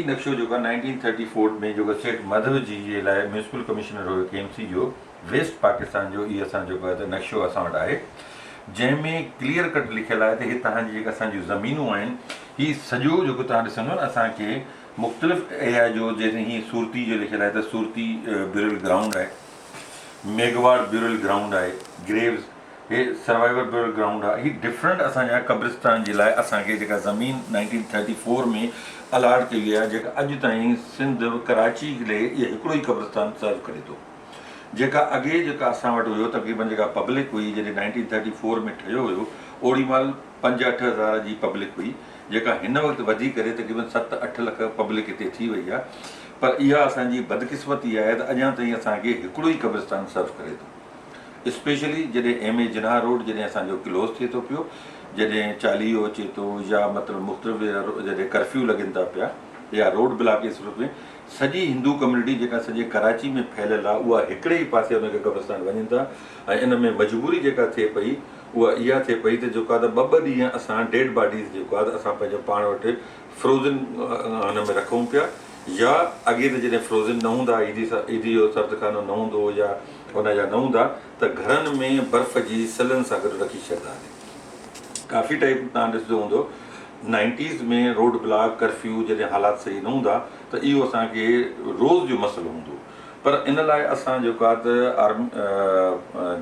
नक्शो जो 1934 में जो सेठ माधव जी जे लाइ म्यूनिसिपल कमिश्नर हुयो KMC जो वेस्ट पाकिस्तान जो इहो असां जेको आहे त नक्शो असां वटि आहे, जंहिंमें क्लियर कट लिखियलु आहे त हीअ तव्हांजी जेका असांजियूं ज़मीनूं आहिनि, हीअ सॼो जेको तव्हां ॾिसंदो न असांखे मुख़्तलिफ़ एरिया जो, जैसे हीअं सूरती जो लिखियलु आहे त सूरती ब्यूरल ग्राउंड आहे, मेघवाड़ ब्यूरल ग्राउंड आहे, ग्रेव्स हे सर्वाइवर ब्यूरल ग्राउंड आहे। हीअ डिफरेंट असांजा कब्रिस्तान जे लाइ असांखे जेका ज़मीन 1934 में अलाट कई वई आहे, जेका अॼु ताईं सिंध कराची लाइ इहो हिकिड़ो ई कब्रिस्तान सर्व करे थो। जेका अॻे जेका असां वटि हुयो तक़रीबन जेका पब्लिक हुई, जॾहिं 1934 में ठहियो हुयो, ओड़ी महिल 5-8 हज़ार जी पब्लिक हुई, जेका हिन वक़्तु वधी करे तक़रीबन 7-8 लख पब्लिक हिते थी वई आहे। पर इहा असांजी बदकिस्मती आहे त अञा ताईं असांखे हिकिड़ो ई कब्रिस्तान सर्व करे थो। स्पेशली जॾहिं MA जिनाह रोड जॾहिं असांजो क्लोज़ थिए थो पियो, जॾहिं चालीहो अचे थो, या मतिलबु मुख़्तलिफ़ जॾहिं कर्फ्यू लॻनि था पिया, या रोड ब्लॉकेज में सॼी हिंदू कम्यूनिटी जेका सॼे कराची में फैलियल आहे, उहा हिकिड़े ई पासे हुनखे कब्रिस्तान वञनि था। ऐं इन में मजबूरी जेका थिए पई उहा इहा थिए पई त जेको आहे त 2-2 ॾींहं असां डेड बॉडीज़ जेको आहे त असां पंहिंजो पाण वटि फ्रोज़न हुन में रखूं पिया, या अॻे त जॾहिं फ्रोज़न न हूंदा, ईदी जो सर्दखानो न हूंदो या हुनजा न हूंदा, त घरनि में बर्फ़ जी सलनि सां गॾु रखी छॾंदा हुआ। काफ़ी टाइम तव्हां ॾिसंदो हूंदो 90s में रोड ब्लॉक कर्फ्यू जॾहिं हालात सही न हूंदा त इहो असांखे रोज़ जो मसइलो हूंदो। पर इन लाइ असां जेको आहे त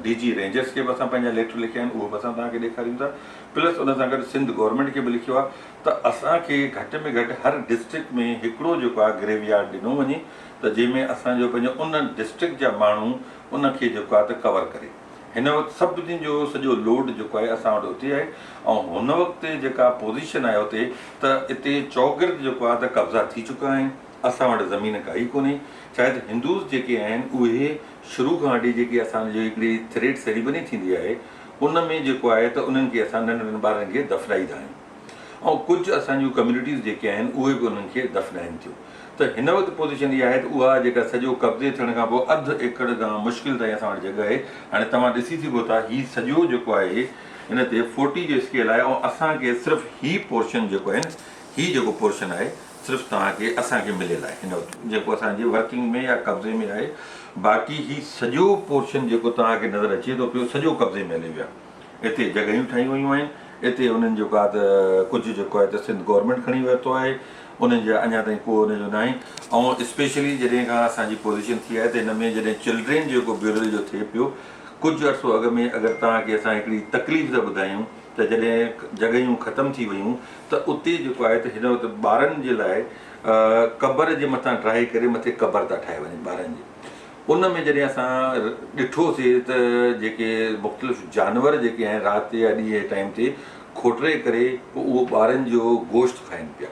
DG रेंजर्स खे बि असां पंहिंजा लेटर लिखिया आहिनि, उहो बि असां तव्हांखे ॾेखारियूं था। प्लस उन सां गॾु सिंध गवर्नमेंट खे बि लिखियो आहे त असांखे घटि में घटि हर डिस्ट्रिक्ट में हिकिड़ो जेको आहे ग्रेवयार्ड ॾिनो वञे, त जंहिंमें असांजो पंहिंजो उन डिस्ट्रिक्ट जा माण्हू उनखे जेको आहे त कवर करे। हिन वक़्तु सभिनी जो सॼो लोड जेको आहे असां वटि उते आहे। ऐं हुन वक़्तु जेका पोज़ीशन आहे उते, त हिते चौगिर्द जेको आहे त कब्ज़ा थी चुका आहिनि, असां वटि ज़मीन काई कोन्हे। शायदि हिंदूज़ जेके आहिनि उहे शुरू खां वठी जेकी असांजी हिकिड़ी थ्रेड सेरेमनी थींदी आहे, उन में जेको आहे त उन्हनि खे असां नंढनि ॿारनि खे दफ़नाईंदा आहियूं। ऐं कुझु असांजूं कम्यूनिटीज़ जेके आहिनि उहे बि उन्हनि खे दफ़नाइनि थियूं। त हिन वक़्तु पोज़ीशन इहा आहे त उहा जेका सॼो कब्ज़े थियण खां पोइ अधु एकड़ खां मुश्किल ताईं असां वटि जॻह आहे। हाणे तव्हां ॾिसी सघो था, हीउ सॼो जेको आहे हिन ते 40 जो स्केल आहे, ऐं असांखे सिर्फ़ु हीउ पोर्शन जेको आहे न, हीउ जेको पोर्शन आहे सिर्फ़ु तव्हांखे असांखे मिलियल आहे हिन वक़्तु जेको असांजे वर्किंग में या कब्ज़े में आहे। बाक़ी हीउ सॼो पोर्शन जेको तव्हांखे नज़र अचे थो पियो, सॼो कब्ज़े में हले वियो आहे। हिते जॻहियूं ठाहियूं वयूं आहिनि, हिते उन्हनि जेको आहे त कुझु जेको आहे त सिंध गवर्नमेंट खणी वरितो आहे, उन्हनि जा अञा ताईं को हुनजो न आहे। ऐं स्पेशली जॾहिं खां असांजी पोज़ीशन थी आहे त हिन में जॾहिं चिल्ड्रेन जेको ब्यूरल जो थिए पियो, कुझु अर्सो अॻु में अगरि तव्हांखे असां हिकिड़ी तकलीफ़ था ॿुधायूं त जॾहिं जॻहियूं ख़तमु थी वियूं त उते जेको आहे त हिन वक़्तु ॿारनि जे लाइ क़बर जे मथां ड्राए करे मथे क़बर था ठाहे वञनि ॿारनि जी। उन में जॾहिं असां ॾिठोसीं त जेके मुख़्तलिफ़ जानवर जेके आहिनि राति या ॾींहं जे टाइम ते खोटरे करे पोइ उहो ॿारनि जो गोश्त खाइनि पिया,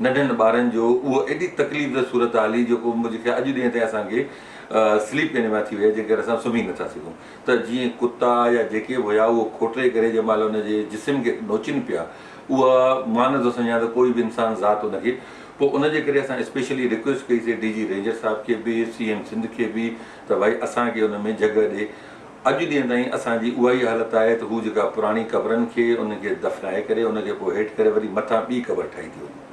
नंढनि ॿारनि जो। उहो एॾी तकलीफ़ सूरत हाल हुई जेको मुंहिंजे अॼु ॾींहं ते असांखे स्लीप एनेमिया थी वई, जेकर असां सुम्ही नथा सघूं। त जीअं कुता या जेके बि हुया उहो खोटरे करे जंहिं महिल हुनजे जिस्म खे नोचिनि पिया, उहा मां नथो सम्झां त कोई बि इंसानु ज़ात हुनखे। पोइ उनजे करे असां स्पेशली रिक्वेस्ट कईसीं DG रेंजर साहिब खे बि, CM सिंध खे बि, त भई असांखे हुन में जॻह ॾे। अॼु ॾींहं ताईं असांजी उहा ई हालत आहे त हू जेका पुराणी क़बरनि खे उनखे दफ़नाए करे उनखे पोइ हेठि करे वरी मथां ॿी क़बर ठाही थी वञे।